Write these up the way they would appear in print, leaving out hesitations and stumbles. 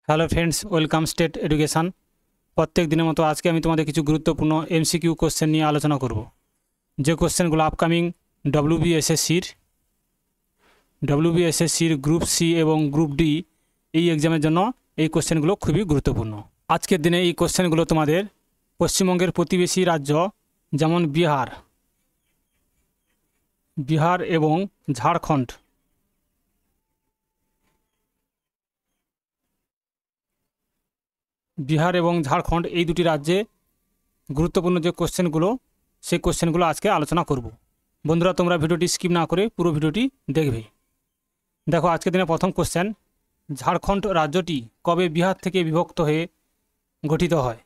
Hello friends, welcome state education. প্রত্যেক দিনের মতো আজকে আমি তোমাদের কিছু গুরুত্বপূর্ণ এমসিকিউ কোশ্চেন নিয়ে আলোচনা করব। যে কোশ্চেনগুলো আপকামিং ডব্লিউবিএসএসসির গ্রুপ সি এবং গ্রুপ ডি এই এক্সামের জন্য এই কোশ্চেনগুলো খুবই গুরুত্বপূর্ণ। আজকের দিনে এই কোশ্চেনগুলো তোমাদের পশ্চিমবঙ্গের প্রতিবেশী রাজ্য যেমন বিহার এবং ঝাড়খণ্ড, এই দুটি রাজ্যে গুরুত্বপূর্ণ যে কোশ্চেনগুলো সেই কোশ্চেনগুলো আজকে আলোচনা করব। বন্ধুরা, তোমরা ভিডিওটি স্কিপ না করে পুরো ভিডিওটি দেখবে। দেখো, আজকের দিনে প্রথম কোশ্চেন, ঝাড়খণ্ড রাজ্যটি কবে বিহার থেকে বিভক্ত হয়ে গঠিত হয়?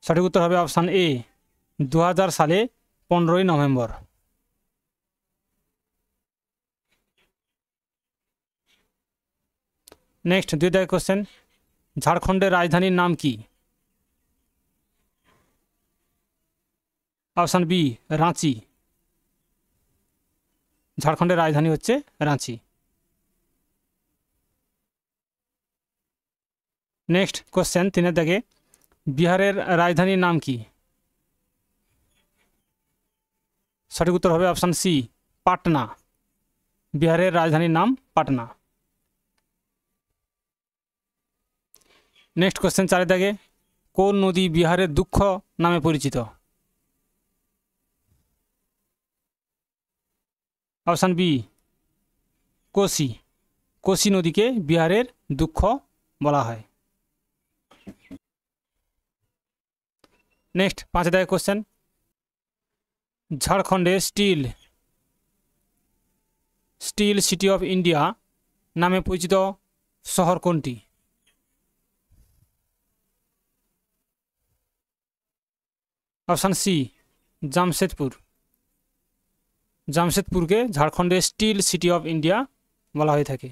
সঠিক উত্তর হবে অপশান এ, 2000 সালে 15ই নভেম্বর। নেক্সট, 2 দাগের কোশ্চেন, ঝাড়খণ্ডের রাজধানীর নাম কি? Option B, Ranchi. ঝাড়খণ্ডের রাজধানী হচ্ছে রাঁচি। নেক্সট কোশ্চেন, 3 দাগে, বিহারের রাজধানীর নাম কি? সঠিক উত্তর হবে অপশান সি, পাটনা। বিহারের রাজধানীর নাম পাটনা। নেক্সট কোশ্চেন, 4 দাগে, কোন নদী বিহারের দুঃখ নামে পরিচিত? Option B, Kosi. কোসি নদীকে বিহারের দুঃখ বলা হয়। নেক্সট 5 দাগের কোশ্চেন, ঝাড়খণ্ডে স্টিল সিটি অফ ইন্ডিয়া নামে পরিচিত শহর কোনটি? Option C, Jamshedpur. জামশেদপুরকে ঝাড়খণ্ডের স্টিল সিটি অফ ইন্ডিয়া বলা হয়ে থাকে।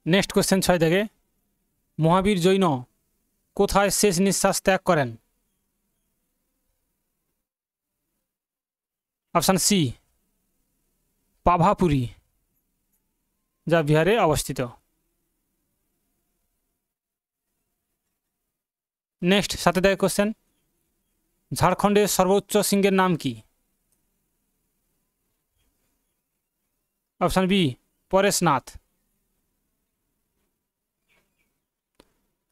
নেক্সট কোশ্চেন 6 দাগে, মহাবীর জৈন কোথায় শেষ নিঃশ্বাস ত্যাগ করেন? অপশান সি, পাভাপুরী, যা বিহারে অবস্থিত। নেক্সট 7 দাগের কোশ্চেন, ঝাড়খণ্ডের সর্বোচ্চ শৃঙ্গের নাম কি? Option B, Pareshnath.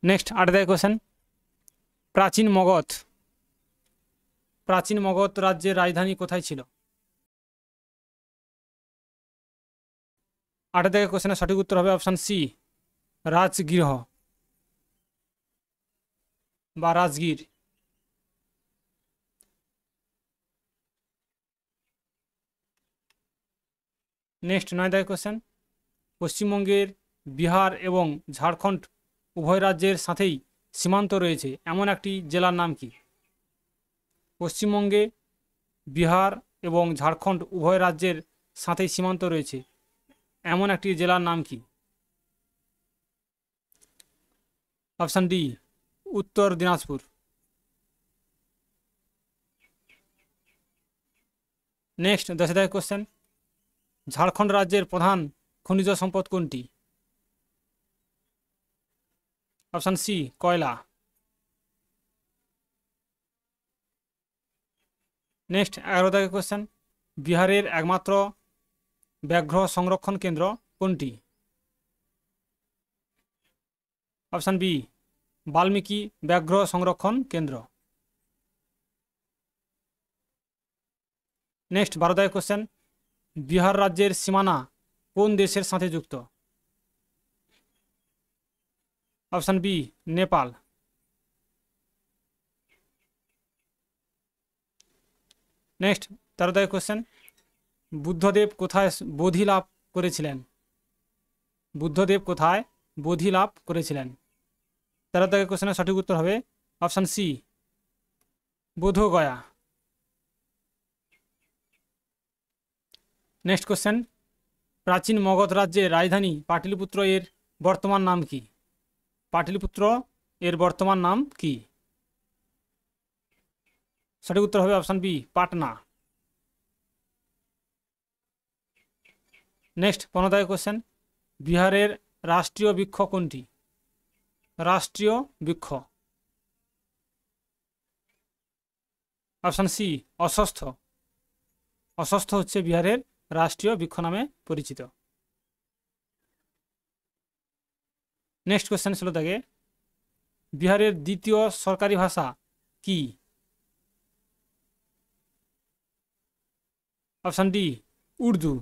নেক্সট 8 দাগের কোশ্চেন, প্রাচীন মগধ রাজ্যের রাজধানী কোথায় ছিল? 8 দাগের কোশ্চেনের সঠিক উত্তর হবে অপশান সি, রাজগৃহ বা রাজগীর। নেক্সট 9 দাগের কোশ্চেন, পশ্চিমবঙ্গের বিহার এবং ঝাড়খণ্ড উভয় রাজ্যের সাথেই সীমান্ত রয়েছে এমন একটি জেলার নাম কি? পশ্চিমবঙ্গে বিহার এবং ঝাড়খণ্ড উভয় রাজ্যের সাথেই সীমান্ত রয়েছে এমন একটি জেলার নাম কি? অপশান ডি, উত্তর দিনাজপুর। নেক্সট 10 দাগের কোশ্চেন, ঝাড়খণ্ড রাজ্যের প্রধান খনিজ সম্পদ কোনটি? অপশান সি, কয়লা। নেক্সট 11 দাগের কোশ্চেন, বিহারের একমাত্র ব্যাঘ্র সংরক্ষণ কেন্দ্র কোনটি? অপশান বি, বাল্মীকি ব্যাঘ্র সংরক্ষণ কেন্দ্র। নেক্সট 12 দাগের কোশ্চেন, বিহার রাজ্যের সীমানা কোন দেশের সাথে যুক্ত? Option B, Nepal. নেক্সট 13 দাগের কোশ্চেন, বুদ্ধদেব কোথায় বোধি লাভ করেছিলেন? 13 দাগের কোশ্চেনের সঠিক উত্তর হবে option C, Bodhgaya. Next question, প্রাচীন মগধ রাজ্যের রাজধানী পাটলিপুত্র এর বর্তমান নাম কি? সঠিক উত্তর হবে option B, Patna. Next 15 question, বিহারের রাষ্ট্রীয় বৃক্ষ কোনটি? রাষ্ট্রীয় বৃক্ষ, অপশান সি অশ্বত্থ। অশ্বত্থ হচ্ছে বিহারের রাষ্ট্রীয় বৃক্ষ নামে পরিচিত। নেক্সট কোশ্চেন 16 থেকে, বিহারের দ্বিতীয় সরকারি ভাষা কি? Option D Urdu.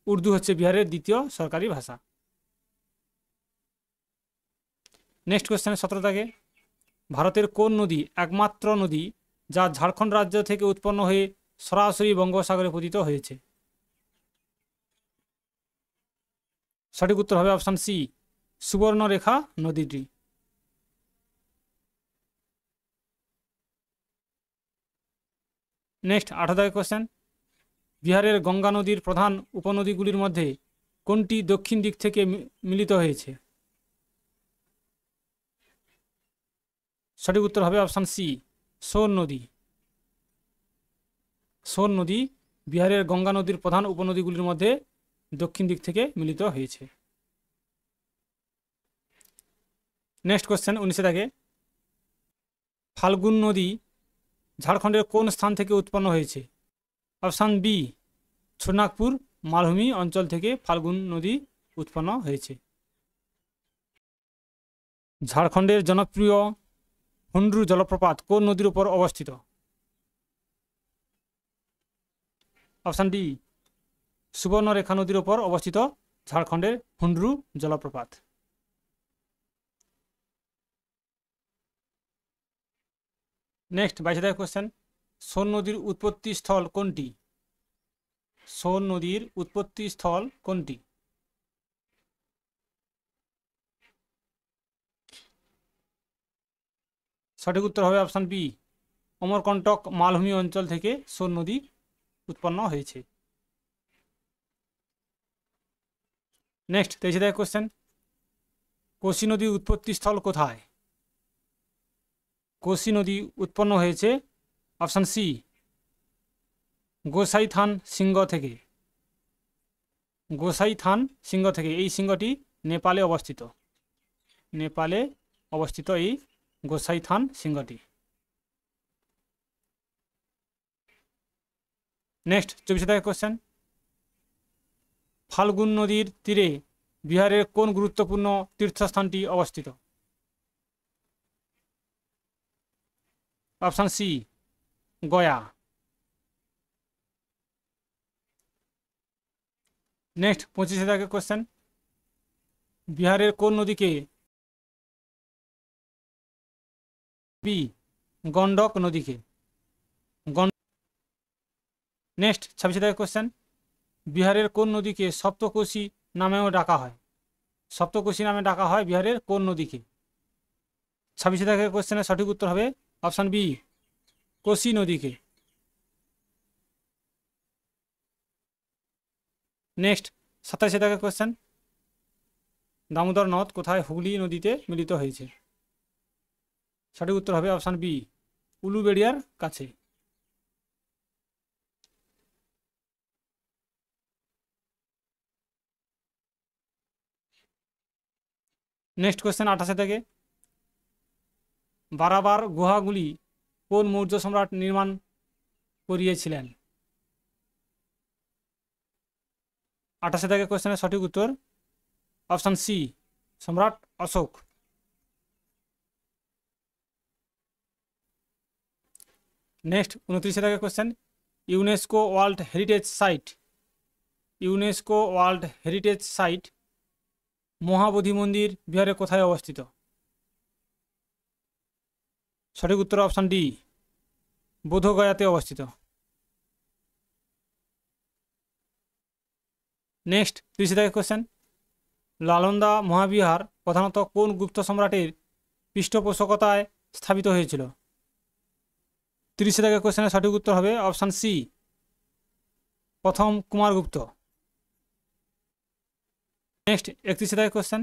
উর্দু হচ্ছে বিহারের দ্বিতীয় সরকারি ভাষা। নেক্সট কোশ্চেন 17 থেকে, ভারতের কোন নদী একমাত্র নদী যা ঝাড়খণ্ড রাজ্য থেকে উৎপন্ন হয়ে সরাসরি বঙ্গোপসাগরে পতিত হয়েছে? সঠিক উত্তর হবে অপশান সি সুবর্ণরেখা নদীটি। নেক্সট 18 কোশ্চেন, বিহারের গঙ্গা নদীর প্রধান উপনদীগুলির মধ্যে কোনটি দক্ষিণ দিক থেকে মিলিত হয়েছে? সঠিক উত্তর হবে অপশান সি সোন নদী। সোন নদী বিহারের গঙ্গা নদীর প্রধান উপনদীগুলির মধ্যে দক্ষিণ দিক থেকে মিলিত হয়েছে। নেক্সট কোশ্চেন 19 থেকে, ফাল্গুন নদী ঝাড়খণ্ডের কোন স্থান থেকে উৎপন্ন হয়েছে? অপশান বি ছোটনাগপুর মালভূমি অঞ্চল থেকে ফাল্গুন নদী উৎপন্ন হয়েছে। ঝাড়খণ্ডের জনপ্রিয় হুন্ড্রু জলপ্রপাত কোন নদীর উপর অবস্থিত? অপশান ডি সুবর্ণরেখা নদীর উপর অবস্থিত ঝাড়খণ্ডের হুন্ড্রু জলপ্রপাত। নেক্সট 22 কোশ্চেন, সোন নদীর উৎপত্তি স্থল কোনটি? সোন নদীর উৎপত্তি স্থল কোনটি? সঠিক উত্তর হবে অপশান বি অমরকণ্টক মালভূমি অঞ্চল থেকে সোন নদী উৎপন্ন হয়েছে। নেক্সট 23 কোশ্চেন, কোশি নদীর উৎপত্তি স্থল কোথায়? কোশি নদী উৎপন্ন হয়েছে অপশান সি গোসাইথান সিংহ থেকে। গোসাইথান সিংহ থেকে, এই সিংহটি নেপালে অবস্থিত। নেপালে অবস্থিত এই গোসাইথান সিংহটি। নেক্সট 24 কোশ্চেন, ফাল্গুন নদীর তীরে বিহারের কোন গুরুত্বপূর্ণ তীর্থস্থানটি অবস্থিত? Option C Gaya. Next 25 question, বিহারের কোন নদীকে বি গণ্ডক নদীকে। নেক্সট 26 কোশ্চেন, বিহারের কোন নদীকে সপ্তকোশী নামেও ডাকা হয়? সপ্তকোশী নামে ডাকা হয় বিহারের কোন নদীকে? 26 কোশ্চেনের সঠিক উত্তর হবে অপশান বি কোশি নদীকে। নেক্সট 27 কোশ্চেন, দামোদর নদ কোথায় হুগলি নদীতে মিলিত হয়েছে? সঠিক উত্তর হবে অপশান বি উলুবেড়িয়ার কাছে। নেক্সট কোশ্চেন 28 থেকে, বারাবার গুহাগুলি কোন মৌর্য সম্রাট নির্মাণ করিয়েছিলেন? 28 কোশ্চেনের সঠিক উত্তর অপশান সি সম্রাট Ashoka. Next 29 question, UNESCO world heritage site. UNESCO world heritage site Mahabodhi মন্দির বিহারে কোথায় অবস্থিত? সঠিক উত্তর অপশান ডি বোধগয়াতে অবস্থিত। নেক্সট 30 কোশ্চেন, নালন্দা মহাবিহার প্রধানত কোন গুপ্ত সম্রাটের পৃষ্ঠপোষকতায় স্থাপিত হয়েছিল? 30 কোশ্চেনের সঠিক উত্তর হবে অপশান সি প্রথম কুমারগুপ্ত। নেক্সট 31 কোশ্চেন,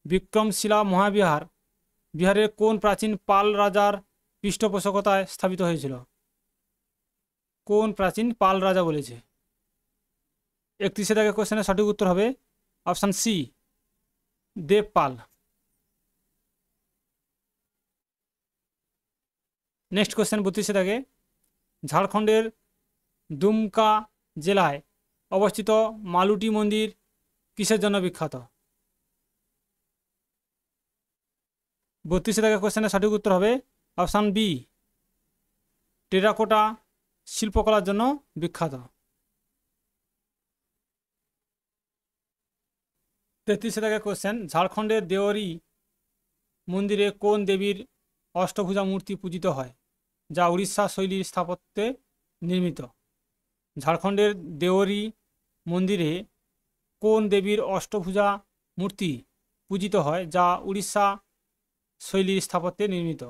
বিক্রমশিলা মহাবিহার বিহারের কোন প্রাচীন পাল রাজার পৃষ্ঠপোষকতায় স্থাপিত হয়েছিল? কোন প্রাচীন পাল রাজা বলেছে? 31 দাগের কোশ্চেনের সঠিক উত্তর হবে option C, Devapala. Next question 32 দাগে, ঝাড়খণ্ডের দুমকা জেলায় অবস্থিত মালুটি মন্দির কিসের জন্য বিখ্যাত? 32 দাগের কোশ্চেনের সঠিক উত্তর হবে অপশান বি, টেরাকোটা শিল্পকলার জন্য বিখ্যাত। 33 দাগের কোশ্চেন, ঝাড়খণ্ডের দেওরি মন্দিরে কোন দেবীর অষ্টভুজা মূর্তি পূজিত হয় যা উড়িষ্যা শৈলীর স্থাপত্যে নির্মিত? ঝাড়খণ্ডের দেওরি মন্দিরে কোন দেবীর অষ্টভুজা মূর্তি পূজিত হয় যা উড়িষ্যা শৈলীর স্থাপত্যে নির্মিত?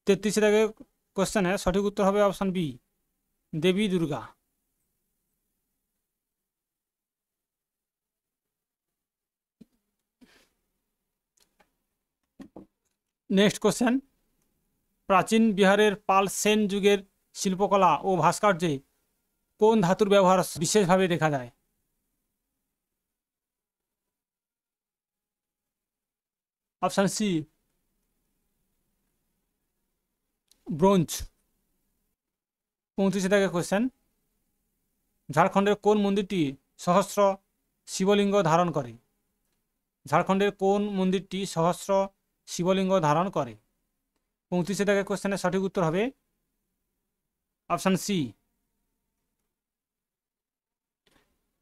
33 দাগের কোশ্চেনে সঠিক উত্তর হবে অপশান বি, দেবী দুর্গা। নেক্সট কোশ্চেন, প্রাচীন বিহারের পাল সেন যুগের শিল্পকলা ও ভাস্কর্যে কোন ধাতুর ব্যবহার বিশেষভাবে দেখা যায়? Option C, bronze. 35 দাগের কোশ্চেন, ঝাড়খণ্ডের কোন মন্দিরটি সহস্র শিবলিঙ্গ ধারণ করে? ঝাড়খণ্ডের কোন মন্দিরটি সহস্র শিবলিঙ্গ ধারণ করে? 35 দাগের কোশ্চেনের সঠিক উত্তর হবে অপশান সি,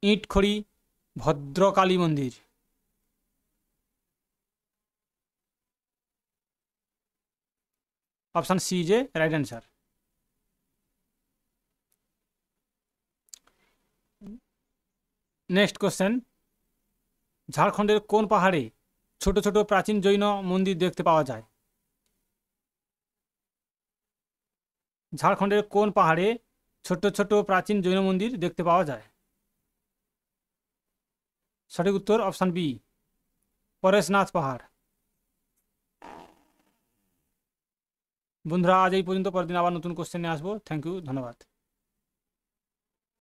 ইটখড়ি ভদ্রকালী মন্দির। অপশান সি যে রাইট অ্যান্সার। নেক্সট কোশ্চেন, ঝাড়খণ্ডের কোন পাহাড়ে ছোট ছোট প্রাচীন জৈন মন্দির দেখতে পাওয়া যায়? ঝাড়খণ্ডের কোন পাহাড়ে ছোট ছোট প্রাচীন জৈন মন্দির দেখতে পাওয়া যায়? সঠিক উত্তর অপশান বি, পরেশনাথ পাহাড়। বন্ধুরা আজ এই পর্যন্ত, পরের দিন আবার নতুন কোশ্চেন নিয়ে আসবো। থ্যাংক ইউ, ধন্যবাদ।